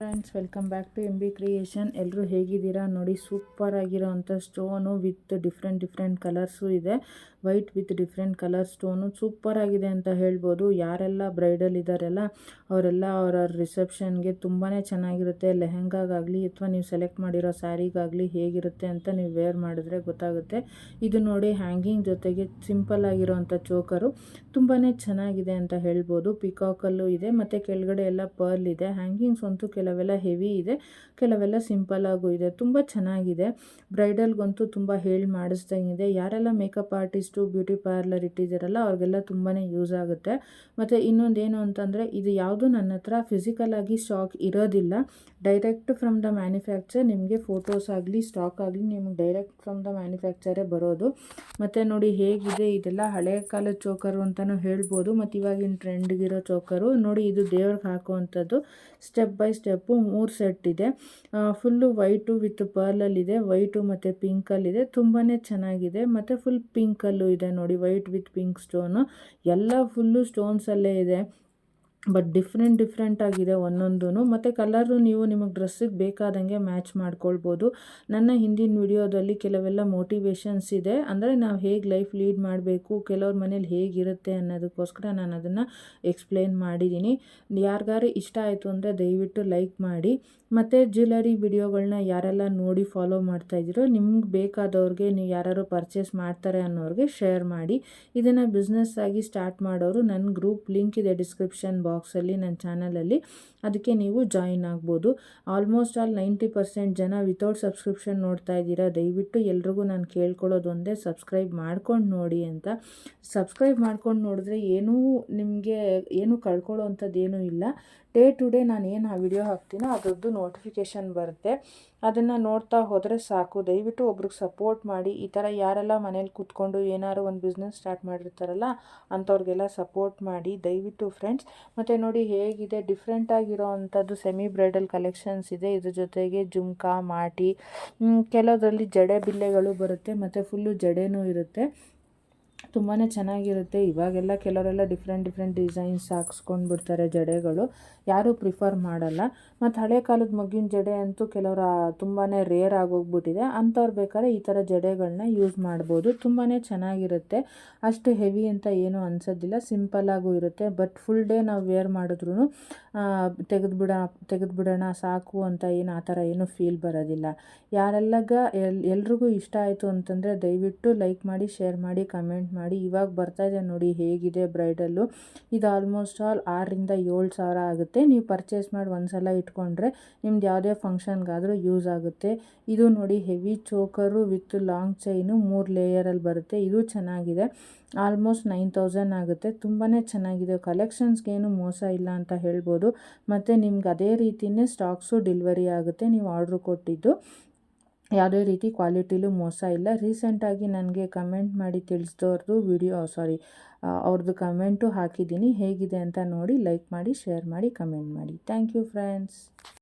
Friends, welcome back to MB creation. ಎಲ್ಲರೂ ಹೇಗಿದ್ದೀರಾ ನೋಡಿ. ಸೂಪರ್ ಆಗಿರೋವಂಥ ಸ್ಟೋನು ವಿತ್ ಡಿಫ್ರೆಂಟ್ ಕಲರ್ಸು ಇದೆ. White with different colour stone super ಆಗಿದೆ ಅಂತ ಹೇಳ್ಬೋದು. ಯಾರೆಲ್ಲ ಬ್ರೈಡಲ್ ಇದ್ದಾರೆಲ್ಲ ಅವರೆಲ್ಲ ಅವರ ರಿಸೆಪ್ಷನ್ಗೆ ತುಂಬಾ ಚೆನ್ನಾಗಿರುತ್ತೆ. ಲೆಹೆಂಗಾಗಲಿ ಅಥವಾ ನೀವು ಸೆಲೆಕ್ಟ್ ಮಾಡಿರೋ ಸ್ಯಾರಿಗಾಗಲಿ ಹೇಗಿರುತ್ತೆ ಅಂತ ನೀವು ವೇರ್ ಮಾಡಿದ್ರೆ ಗೊತ್ತಾಗುತ್ತೆ. ಇದು ನೋಡಿ, ಹ್ಯಾಂಗಿಂಗ್ ಜೊತೆಗೆ ಸಿಂಪಲ್ ಆಗಿರೋವಂಥ ಚೋಕರು ತುಂಬಾ ಚೆನ್ನಾಗಿದೆ ಅಂತ ಹೇಳ್ಬೋದು. ಪಿಕಾಕಲ್ಲೂ ಇದೆ ಮತ್ತು ಕೆಳಗಡೆ ಎಲ್ಲ ಪರ್ಲ್ ಇದೆ. ಹ್ಯಾಂಗಿಂಗ್ಸ್ ಅಂತೂ ಕೆಲವೆಲ್ಲ ಹೆವಿ ಇದೆ, ಕೆಲವೆಲ್ಲ ಸಿಂಪಲ್ ಆಗು ಇದೆ. ತುಂಬ ಚೆನ್ನಾಗಿದೆ. ಬ್ರೈಡಲ್ಗಂತೂ ತುಂಬ ಹೇಳಿ ಮಾಡಿಸ್ದಂಗಿದೆ. ಯಾರೆಲ್ಲ ಮೇಕಪ್ ಆರ್ಟಿಸ್ಟು, ಬ್ಯೂಟಿ ಪಾರ್ಲರ್ ಇಟ್ಟಿದ್ದೀರಲ್ಲ ಅವ್ರಿಗೆಲ್ಲ ತುಂಬಾ ಯೂಸ್ ಆಗುತ್ತೆ. ಮತ್ತು ಇನ್ನೊಂದೇನು ಅಂತಂದರೆ, ಇದು ಯಾವುದು ನನ್ನ ಹತ್ರ ಫಿಸಿಕಲ್ ಆಗಿ ಸ್ಟಾಕ್ ಇರೋದಿಲ್ಲ. ಡೈರೆಕ್ಟ್ ಫ್ರಮ್ ದ ಮ್ಯಾನುಫ್ಯಾಕ್ಚರ್ ನಿಮಗೆ ಫೋಟೋಸ್ ಆಗಲಿ ಸ್ಟಾಕ್ ಆಗಲಿ ನಿಮಗೆ ಡೈರೆಕ್ಟ್ ಫ್ರಮ್ ದ ಮ್ಯಾನುಫ್ಯಾಕ್ಚರೇ ಬರೋದು. ಮತ್ತು ನೋಡಿ ಹೇಗಿದೆ, ಇದೆಲ್ಲ ಹಳೆ ಕಾಲದ ಚೋಕರು ಅಂತಲೂ ಹೇಳ್ಬೋದು. ಮತ್ತು ಇವಾಗಿನ ಟ್ರೆಂಡ್ಗಿರೋ ಚೋಕರು ನೋಡಿ. ಇದು ದೇವ್ರಿಗೆ ಹಾಕುವಂಥದ್ದು. ಸ್ಟೆಪ್ ಬೈ ಸ್ಟೆಪ್ಪು 3 ಸೆಟ್ ಇದೆ. ಫುಲ್ಲು ವೈಟು ವಿತ್ ಪರ್ಲಲ್ಲಿದೆ, ವೈಟು ಮತ್ತು ಪಿಂಕಲ್ಲಿದೆ. ತುಂಬಾ ಚೆನ್ನಾಗಿದೆ. ಮತ್ತು ಫುಲ್ ಪಿಂಕಲ್ಲೂ ಇದೆ ನೋಡಿ, ವೈಟ್ ವಿತ್ ಪಿಂಕ್ ಸ್ಟೋನು. ಎಲ್ಲ ಫುಲ್ಲು ಸ್ಟೋನ್ಸಲ್ಲೇ ಇದೆ. ಬಟ್ ಡಿಫ್ರೆಂಟ್ ಆಗಿದೆ ಒಂದೊಂದು. ಮತ್ತು ಕಲರು ನೀವು ನಿಮಗೆ ಡ್ರೆಸ್ಸಿಗೆ ಬೇಕಾದಂಗೆ ಮ್ಯಾಚ್ ಮಾಡ್ಕೊಳ್ಬೋದು. ನನ್ನ ಹಿಂದಿನ ವಿಡಿಯೋದಲ್ಲಿ ಕೆಲವೆಲ್ಲ ಮೋಟಿವೇಶನ್ಸ್ ಇದೆ. ಅಂದರೆ ನಾವು ಹೇಗೆ ಲೈಫ್ ಲೀಡ್ ಮಾಡಬೇಕು, ಕೆಲವ್ರ ಮನೇಲಿ ಹೇಗಿರುತ್ತೆ ಅನ್ನೋದಕ್ಕೋಸ್ಕರ ನಾನು ಅದನ್ನು ಎಕ್ಸ್ಪ್ಲೇನ್ ಮಾಡಿದ್ದೀನಿ. ಯಾರಿಗಾರು ಇಷ್ಟ ಆಯಿತು ಅಂದರೆ ದಯವಿಟ್ಟು ಲೈಕ್ ಮಾಡಿ. ಮತ್ತು ಜ್ಯುವೆಲರಿ ವಿಡಿಯೋಗಳನ್ನ ಯಾರೆಲ್ಲ ನೋಡಿ ಫಾಲೋ ಮಾಡ್ತಾಯಿದ್ದೀರೋ, ನಿಮ್ಗೆ ಬೇಕಾದವ್ರಿಗೆ, ನೀವು ಯಾರು ಪರ್ಚೇಸ್ ಮಾಡ್ತಾರೆ ಅನ್ನೋರಿಗೆ ಶೇರ್ ಮಾಡಿ. ಇದನ್ನು ಬಿಸ್ನೆಸ್ ಆಗಿ ಸ್ಟಾರ್ಟ್ ಮಾಡೋರು ನನ್ನ ಗ್ರೂಪ್ ಲಿಂಕ್ ಇದೆ ಡಿಸ್ಕ್ರಿಪ್ಷನ್ ಬಾಕ್ಸಲ್ಲಿ, ನನ್ನ ಚಾನಲಲ್ಲಿ. ಅದಕ್ಕೆ ನೀವು ಜಾಯಿನ್ ಆಗ್ಬೋದು. ಆಲ್ಮೋಸ್ಟ್ ಆಲ್ 90% ಜನ ವಿತೌಟ್ ಸಬ್ಸ್ಕ್ರಿಪ್ಷನ್ ನೋಡ್ತಾ ಇದ್ದೀರಾ. ದಯವಿಟ್ಟು ಎಲ್ರಿಗೂ ನಾನು ಕೇಳ್ಕೊಳ್ಳೋದು ಒಂದೇ, ಸಬ್ಸ್ಕ್ರೈಬ್ ಮಾಡ್ಕೊಂಡು ನೋಡಿ ಅಂತ. ಸಬ್ಸ್ಕ್ರೈಬ್ ಮಾಡ್ಕೊಂಡು ನೋಡಿದ್ರೆ ನಿಮಗೆ ಏನೂ ಕಳ್ಕೊಳ್ಳೋ ಅಂಥದ್ದು ಏನೂ ಇಲ್ಲ. ಡೇ ಟು ಡೇ ನಾನು ಏನು ಆ ವಿಡಿಯೋ ಹಾಕ್ತೀನೋ ಅದರದ್ದು ನೋಟಿಫಿಕೇಷನ್ ಬರುತ್ತೆ. ಅದನ್ನು ನೋಡ್ತಾ ಹೋದರೆ ಸಾಕು. ದಯವಿಟ್ಟು ಒಬ್ರಿಗೆ ಸಪೋರ್ಟ್ ಮಾಡಿ. ಈ ಥರ ಯಾರೆಲ್ಲ ಮನೇಲಿ ಕೂತ್ಕೊಂಡು ಏನಾದ್ರು ಒಂದು ಬಿಸ್ನೆಸ್ ಸ್ಟಾರ್ಟ್ ಮಾಡಿರ್ತಾರಲ್ಲ ಅಂಥವ್ರಿಗೆಲ್ಲ ಸಪೋರ್ಟ್ ಮಾಡಿ ದಯವಿಟ್ಟು ಫ್ರೆಂಡ್ಸ್. ಮತ್ತು ನೋಡಿ ಹೇಗಿದೆ, ಡಿಫ್ರೆಂಟ್ ಆಗಿರೋ ಅಂಥದ್ದು ಸೆಮಿ ಬ್ರೈಡಲ್ ಕಲೆಕ್ಷನ್ಸ್ ಇದೆ. ಇದ್ರ ಜೊತೆಗೆ ಜುಮ್ಕಾ, ಮಾಟಿ, ಕೆಲವರಲ್ಲಿ ಜಡೆ ಬಿಲ್ಲೆಗಳು ಬರುತ್ತೆ ಮತ್ತು ಫುಲ್ಲು ಜಡೆನೂ ಇರುತ್ತೆ. ತುಂಬಾ ಚೆನ್ನಾಗಿರುತ್ತೆ. ಇವಾಗೆಲ್ಲ ಕೆಲವರೆಲ್ಲ ಡಿಫ್ರೆಂಟ್ ಡಿಸೈನ್ಸ್ ಹಾಕ್ಸ್ಕೊಂಡು ಬಿಡ್ತಾರೆ ಜಡೆಗಳು. ಯಾರೂ ಪ್ರಿಫರ್ ಮಾಡಲ್ಲ. ಮತ್ತು ಹಳೆ ಕಾಲದ ಮಗ್ಗಿನ ಜಡೆ ಅಂತೂ ಕೆಲವರ ತುಂಬಾ ರೇರ್ ಆಗೋಗ್ಬಿಟ್ಟಿದೆ. ಅಂಥವ್ರು ಬೇಕಾದ್ರೆ ಈ ಥರ ಜಡೆಗಳನ್ನ ಯೂಸ್ ಮಾಡ್ಬೋದು. ತುಂಬಾ ಚೆನ್ನಾಗಿರುತ್ತೆ. ಅಷ್ಟು ಹೆವಿ ಅಂತ ಏನೂ ಅನಿಸೋದಿಲ್ಲ, ಸಿಂಪಲ್ಲಾಗೂ ಇರುತ್ತೆ. ಬಟ್ ಫುಲ್ ಡೇ ನಾವು ವೇರ್ ಮಾಡಿದ್ರೂ ತೆಗೆದುಬಿಡೋಣ ಸಾಕು ಅಂತ ಏನು ಆ ಥರ ಏನೂ ಫೀಲ್ ಬರೋದಿಲ್ಲ. ಎಲ್ರಿಗೂ ಇಷ್ಟ ಆಯಿತು ಅಂತಂದರೆ ದಯವಿಟ್ಟು ಲೈಕ್ ಮಾಡಿ, ಶೇರ್ ಮಾಡಿ, ಕಮೆಂಟ್ ಮಾಡಿ. ಇವಾಗ ಬರ್ತಾ ಇದೆ ನೋಡಿ ಹೇಗಿದೆ ಬ್ರೈಡಲ್ಲು. ಇದು ಆಲ್ಮೋಸ್ಟ್ ಆಲ್ 6,000 to 7,000 ಆಗುತ್ತೆ. ನೀವು ಪರ್ಚೇಸ್ ಮಾಡಿ ಒಂದ್ಸಲ ಇಟ್ಕೊಂಡ್ರೆ ನಿಮ್ದು ಯಾವುದೇ ಫಂಕ್ಷನ್ಗಾದರೂ ಯೂಸ್ ಆಗುತ್ತೆ. ಇದು ನೋಡಿ ಹೆವಿ ಚೋಕರು ವಿತ್ ಲಾಂಗ್ ಚೈನು 3 ಲೇಯರಲ್ಲಿ ಬರುತ್ತೆ. ಇದು ಚೆನ್ನಾಗಿದೆ. ಆಲ್ಮೋಸ್ಟ್ 9,000 ಆಗುತ್ತೆ. ತುಂಬಾ ಚೆನ್ನಾಗಿದೆ. ಕಲೆಕ್ಷನ್ಸ್ಗೇನು ಮೋಸ ಇಲ್ಲ ಅಂತ ಹೇಳ್ಬೋದು. ಮತ್ತು ನಿಮ್ಗೆ ಅದೇ ರೀತಿಯೇ ಸ್ಟಾಕ್ಸು ಡೆಲಿವರಿ ಆಗುತ್ತೆ. ನೀವು ಆರ್ಡ್ರ್ ಕೊಟ್ಟಿದ್ದು ಯಾವುದೇ ರೀತಿ ಕ್ವಾಲಿಟಿಲೂ ಮೋಸ ಇಲ್ಲ. ರೀಸೆಂಟಾಗಿ ನನಗೆ ಕಮೆಂಟ್ ಮಾಡಿ ತಿಳಿಸಿದವ್ರದ್ದು ಅವ್ರದ್ದು ಕಮೆಂಟು ಹಾಕಿದ್ದೀನಿ. ಹೇಗಿದೆ ಅಂತ ನೋಡಿ ಲೈಕ್ ಮಾಡಿ, ಶೇರ್ ಮಾಡಿ, ಕಮೆಂಟ್ ಮಾಡಿ. Thank you friends.